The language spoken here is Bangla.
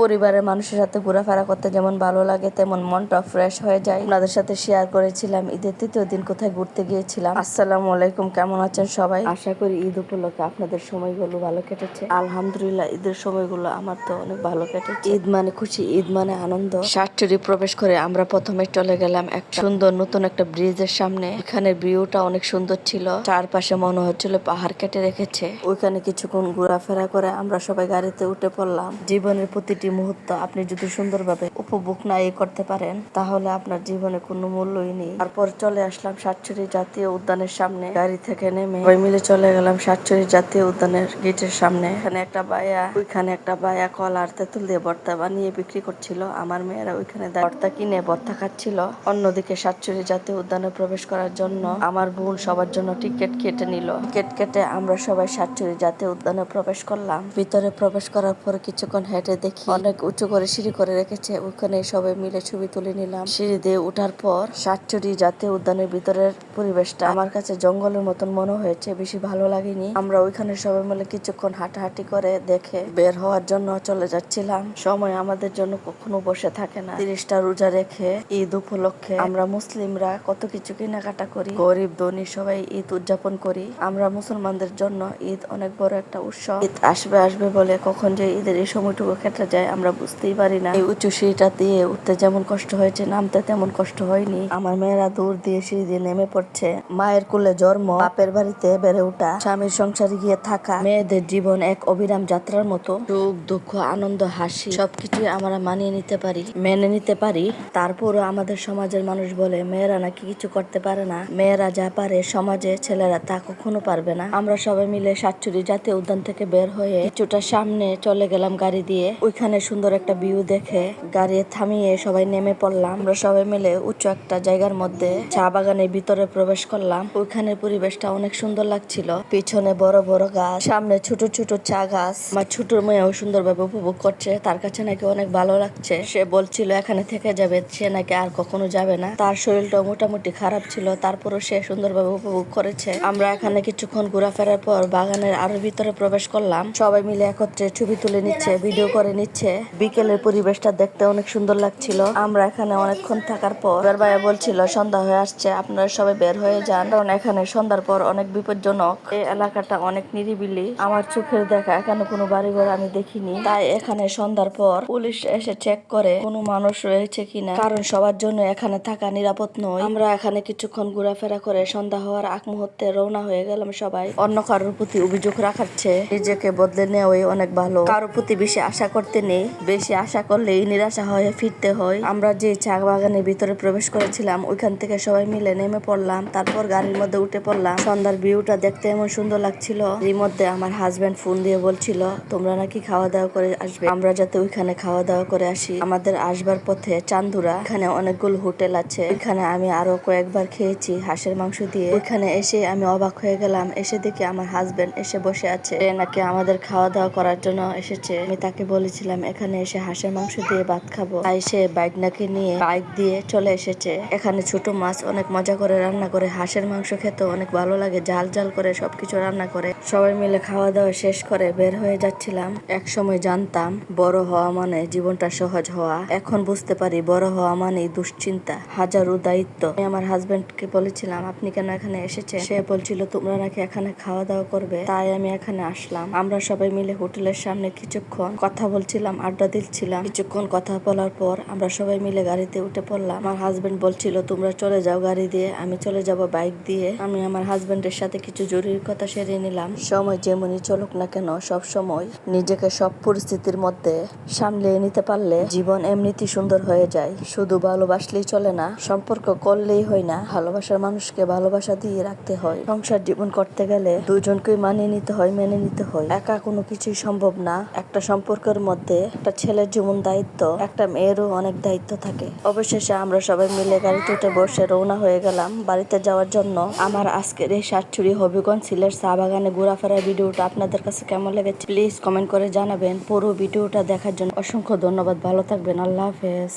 পরিবারের মানুষের সাথে ঘোরাফেরা করতে যেমন ভালো লাগে তেমন মনটা ফ্রেশ হয়ে যায়। আপনাদের সাথে শেয়ার করেছিলাম ঈদের তৃতীয় দিন কোথায় ঘুরতে গিয়েছিলাম। আসসালামু আলাইকুম, কেমন আছেন সবাই? আশা করি ঈদ উপলক্ষে আপনাদের সময়গুলো ভালো কেটেছে। আলহামদুলিল্লাহ, ঈদের সময়গুলো আমার তো অনেক ভালো কেটেছে। ঈদ মানে খুশি, ঈদ মানে আনন্দ। সাতচুরি প্রবেশ করে আমরা প্রথমে চলে গেলাম একটা সুন্দর নতুন একটা ব্রিজের সামনে। এখানে ভিউটা অনেক সুন্দর ছিল, চারপাশে মনে হচ্ছিল পাহাড় কেটে রেখেছে। ওইখানে কিছুক্ষণ ঘোরাফেরা করে আমরা সবাই গাড়িতে উঠে পড়লাম। জীবনের প্রতিটি মুহূর্ত আপনি যদি সুন্দরভাবে উপভোগ না করতে পারেন তাহলে আপনার জীবনে কোনো মূল্যই নেই। তারপর চলে আসলাম সাতচুরি জাতীয় উদ্যানের সামনে। গাড়ি থেকে নেমে সবাই মিলে চলে গেলাম সাতচুরি জাতীয় উদ্যানের গেটের সামনে। এখানে একটা বায়া, ওইখানে একটা বায়া কলা আর তেঁতুল দিয়ে ভর্তা বানিয়ে বিক্রি করছিল। আমার মেয়েরা ওইখানে ভর্তা কিনে ভর্তা খাচ্ছিল। অন্যদিকে সাতচুরি জাতীয় উদ্যানে প্রবেশ করার জন্য আমার বোন সবার জন্য টিকিট কেটে নিল। টিকিট কেটে আমরা সবাই সাতচুরি জাতীয় উদ্যানে প্রবেশ করলাম। ভিতরে প্রবেশ করার পর কিছুক্ষণ হেঁটে দেখি অনেক উঁচু করে সিঁড়ি করে রেখেছে, ওখানে সবাই মিলে ছবি তুলে নিলাম। সিঁড়ি দিয়ে উঠার পর সাতচুরি জাতীয় উদ্যানের ভিতরের পরিবেশটা আমার কাছে জঙ্গলের মতন মনে হয়েছে, বেশি ভালো লাগেনি। আমরা ওইখানে সবাই মিলে কিছুক্ষণ হাঁটাহাঁটি করে দেখে বের হওয়ার জন্য চলে যাচ্ছিলাম। সময় আমাদের জন্য কখনো বসে থাকে না। 30টা রোজা রেখে ঈদ উপলক্ষে আমরা মুসলিমরা কত কিছু কেনাকাটা করি, গরিব ধনী সবাই ঈদ উদযাপন করি। আমরা মুসলমানদের জন্য ঈদ অনেক বড় একটা উৎসব। ঈদ আসবে আসবে বলে কখন যে ঈদের এই সময়টুকু কেটে যায় আমরা বুঝতেই পারি না। এই উঁচু সিঁড়িটা দিয়ে উঠতে যেমন কষ্ট হয়েছে, নামতে তেমন কষ্ট হয়নি। আমার মেয়েরা দূর দিয়ে সিঁড়ি দিয়ে নেমে পড়ছে। মায়ের কোলে জন্ম, বাপের বাড়িতে বেড়ে ওঠা, স্বামীর সংসারে গিয়ে থাকা, মেয়েদের জীবন এক অবিরাম যাত্রার মতো। সুখ দুঃখ আনন্দ হাসি সবকিছুই আমরা মানিয়ে নিতে পারি, মেনে নিতে পারি। তারপরও আমাদের সমাজের মানুষ বলে মেয়েরা নাকি কিছু করতে পারে না। মেয়েরা যা পারে সমাজে ছেলেরা তা কখনো পারবে না। আমরা সবাই মিলে সাতচুরি জাতীয় উদ্যান থেকে বের হয়ে কিছুটা সামনে চলে গেলাম গাড়ি দিয়ে। ওইখানে সুন্দর একটা ভিউ দেখে গাড়ি থামিয়ে সবাই নেমে পড়লাম। আমরা সবাই মিলে উঁচু একটা জায়গার মধ্যে চা বাগানের ভিতরে প্রবেশ করলাম। ওইখানের পরিবেশটা অনেক সুন্দর লাগছিল। পিছনে বড় বড় গাছ, সামনে ছোট ছোট চা গাছ। আমার ছোট মেয়েও সুন্দরভাবে উপভোগ করছে, তার কাছে নাকি অনেক ভালো লাগছে। সে বলছিল এখানে থেকে যাবে, সে নাকি আর কখনো যাবে না। তার শরীরটা মোটামুটি খারাপ ছিল, তারপরও সে সুন্দরভাবে উপভোগ করেছে। আমরা এখানে কিছুক্ষণ ঘোরাফেরার পর বাগানের আরো ভিতরে প্রবেশ করলাম। সবাই মিলে একত্রে ছবি তুলে নিচ্ছে, ভিডিও করে নিচ্ছে। বিকেলের পরিবেশটা দেখতে অনেক সুন্দর লাগছিল। আমরা এখানে অনেকক্ষণ থাকার পর ভাইয়া বলছিল সন্ধ্যা হয়ে আসছে, আপনারা সবাই বের হয়ে যান, কারণ এখানে সন্ধ্যার পর অনেক বিপজ্জনক। এই এলাকাটা অনেক নিরিবিলি। আমার চোখের দেখা এখানে কোনো বাড়িঘর আমি দেখিনি, তাই এখানে সন্ধ্যার পর পুলিশ এসে চেক করে কোনো মানুষ রয়েছে কিনা, কারণ সবার জন্য এখানে থাকা নিরাপদ নয়। আমরা এখানে কিছুক্ষণ ঘোরাফেরা করে সন্ধ্যা হওয়ার আগ মুহূর্তে রওনা হয়ে গেলাম সবাই। অন্য কারোর প্রতি অভিযোগ রাখার চেয়ে নিজেকে বদলে নেওয়াই অনেক ভালো। কারোর প্রতি বেশি আশা করতে নেই, বেশি আশা করলেই নিরাশা হয়ে ফিরতে হয়। আমরা যে চা বাগানের ভিতরে প্রবেশ করেছিলাম ওইখান থেকে সবাই মিলে নেমে পড়লাম। তারপর গাড়ির মধ্যে উঠে পড়লাম। সন্ধ্যার ভিউটা দেখতে এমন সুন্দর লাগছিল। এর মধ্যে আমার হাজবেন্ড ফোন দিয়ে বলছিল তোমরা নাকি খাওয়া দাওয়া করে আসবে, আমরা যাতে ওইখানে খাওয়া দাওয়া করে আসি। আমাদের আসবার পথে চান্দুরা, এখানে অনেকগুলো হোটেল আছে, ওইখানে আমি আরো কয়েকবার খেয়েছি হাঁসের মাংস দিয়ে। ওইখানে এসে আমি অবাক হয়ে গেলাম, এসে দেখি আমার হাজবেন্ড এসে বসে আছে, নাকি আমাদের খাওয়া দাওয়া করার জন্য এসেছে। আমি তাকে বলেছিলাম এখানে এসে হাঁসের মাংস দিয়ে ভাত খাবো, তাই সে বাইকনাকে নিয়ে বাইক দিয়ে চলে এসেছে। এখানে ছোট মাছ অনেক মজা করে রান্না করে, হাঁসের মাংস খেতে অনেক ভালো লাগে, ঝাল ঝাল করে সবকিছু রান্না করে। সবাই মিলে খাওয়া দাওয়া শেষ করে বের হয়ে যাচ্ছিলাম। এক সময় জানতাম বড় হওয়া মানে জীবনটা সহজ হওয়া, এখন বুঝতে পারি বড় হওয়া মানে দুশ্চিন্তা, হাজারো দায়িত্ব। আমি আমার হাজবেন্ডকে বলেছিলাম আপনি কেন এখানে এসেছেন, সে বলছিল তোমরা নাকি এখানে খাওয়া দাওয়া করবে, তাই আমি এখানে আসলাম। আমরা সবাই মিলে হোটেলের সামনে কিছুক্ষণ কথা বলছিলাম, আড্ডা দিচ্ছিলাম। কিছুক্ষণ কথা বলার পর আমরা সবাই মিলে গাড়িতে উঠে পড়লাম। আমার হাজবেন্ড বলছিল তোমরা চলে যাও গাড়ি দিয়ে, আমি চলে যাব বাইক দিয়ে। আমি আমার হাজবেন্ডের সাথে কিছু জরুরি কথা সেরে নিলাম। সময় যেমনই চলুক না কেন সব সময় নিজেকে সব পরিস্থিতির মধ্যে সামলিয়ে নিতে পারলে জীবন এমনিতেই সুন্দর হয়ে যায়। শুধু ভালোবাসলেই চলে না, সম্পর্ক করলেই হয় না, ভালোবাসার মানুষকে ভালোবাসা দিয়ে রাখতে হয়। সংসার জীবন করতে গেলে দুজনকেই মানিয়ে নিতে হয়, মেনে নিতে হয়। একা কোনো কিছুই সম্ভব না। একটা সম্পর্কের মধ্যে একটা ছেলের যেমন দায়িত্ব, একটা মেয়েরও অনেক দায়িত্ব থাকে। অবশেষে আমরা সবাই মিলে গাড়িতে উঠে বসে রওনা হয়ে গেলাম বাড়িতে যাওয়ার জন্য। আমার আজকের এই সাতচুরি হবিগঞ্জ সিলেট চা বাগানে ঘোরাফেরার ভিডিওটা আপনাদের কাছে কেমন লেগেছে প্লিজ কমেন্ট করে জানাবেন। পুরো ভিডিওটা দেখার জন্য অসংখ্য ধন্যবাদ। ভালো থাকবেন, আল্লাহ হাফেজ।